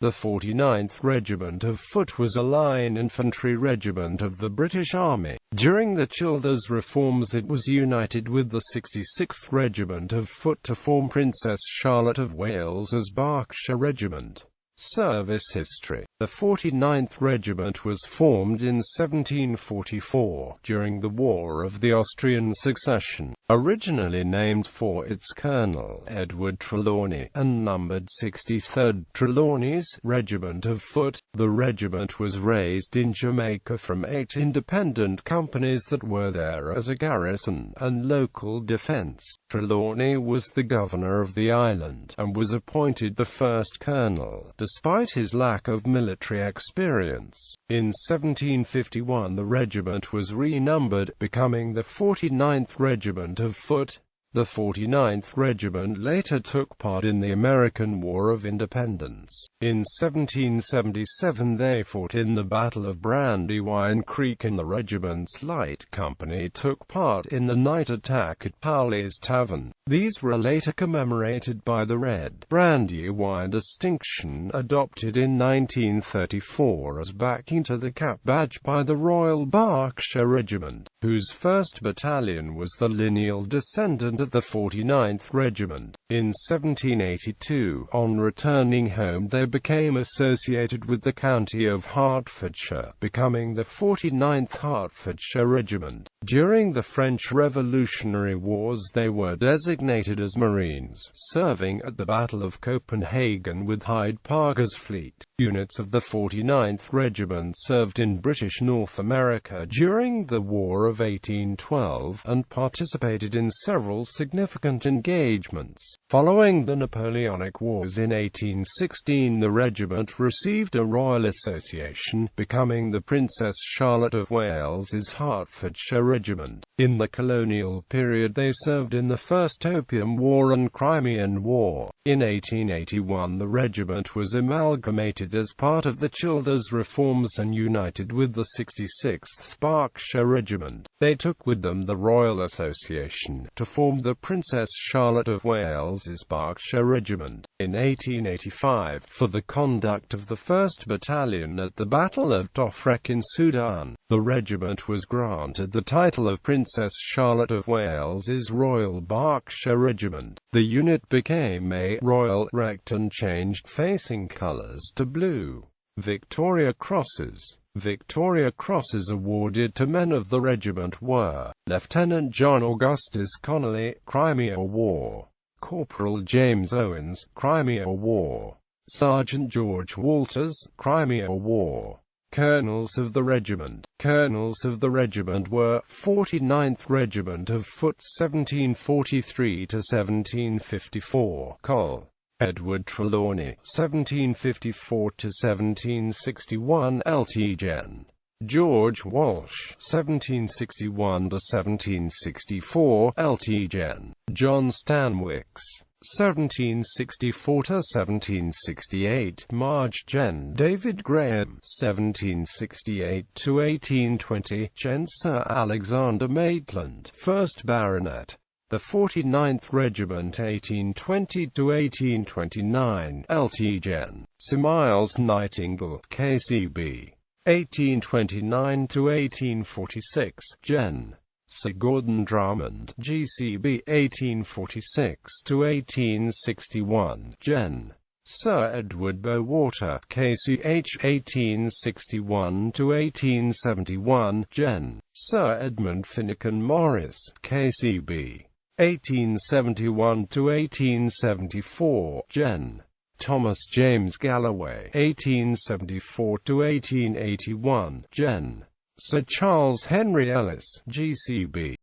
The 49th Regiment of Foot was a line infantry regiment of the British Army. During the Childers reforms it was united with the 66th Regiment of Foot to form Princess Charlotte of Wales's Berkshire Regiment. Service history. The 49th Regiment was formed in 1744, during the War of the Austrian Succession, originally named for its colonel, Edward Trelawney, and numbered 63rd Trelawney's Regiment of Foot. The regiment was raised in Jamaica from 8 independent companies that were there as a garrison and local defense. Trelawney was the governor of the island, and was appointed the first colonel, despite his lack of military experience. In 1751 the regiment was renumbered, becoming the 49th Regiment of Foot. The 49th Regiment later took part in the American War of Independence. In 1777 they fought in the Battle of Brandywine Creek, and the regiment's light company took part in the night attack at Powley's Tavern. These were later commemorated by the red Brandywine distinction adopted in 1934 as backing to the cap badge by the Royal Berkshire Regiment, whose 1st Battalion was the lineal descendant of the 49th Regiment. In 1782, on returning home they became associated with the county of Hertfordshire, becoming the 49th Hertfordshire Regiment. During the French Revolutionary Wars they were designated as Marines, serving at the Battle of Copenhagen with Hyde Parker's fleet. Units of the 49th Regiment served in British North America during the War of 1812, and participated in several significant engagements. Following the Napoleonic Wars in 1816 the regiment received a Royal Association, becoming the Princess Charlotte of Wales's Hertfordshire Regiment. In the colonial period they served in the First Opium War and Crimean War. In 1881 the regiment was amalgamated as part of the Childers reforms and united with the 66th Berkshire Regiment. They took with them the Royal Association to form the Princess Charlotte of Wales's Berkshire Regiment. In 1885, for the conduct of the 1st Battalion at the Battle of Tofrek in Sudan, the regiment was granted the title of Princess Charlotte of Wales's Royal Berkshire Regiment. The unit became a Royal Rect and changed facing colours to blue. Victoria Crosses. Victoria Crosses awarded to men of the regiment were Lieutenant John Augustus Connolly, Crimea War; Corporal James Owens, Crimea War; Sergeant George Walters, Crimea War. Kernels of the regiment. Kernels of the regiment were 49th Regiment of Foot 1743 to 1754. Col. Edward Trelawney, 1754 to 1761. Lt. Gen. George Walsh, 1761 to 1764. Lt. Gen. John Stanwix, 1764 to 1768. Marge Gen. David Graham, 1768 to 1820. Gen. Sir Alexander Maitland, 1st Baronet. The 49th Regiment 1820 to 1829. Lt. Gen. Sir Miles Nightingale, KCB, 1829 to 1846. Gen. Sir Gordon Drummond, GCB, 1846 to 1861. Gen. Sir Edward Bowater, KCH, 1861 to 1871. Gen. Sir Edmund Finnegan Morris, KCB, 1871 to 1874. Gen. Thomas James Galloway, 1874 to 1881. Gen. Sir Charles Henry Ellis, GCB.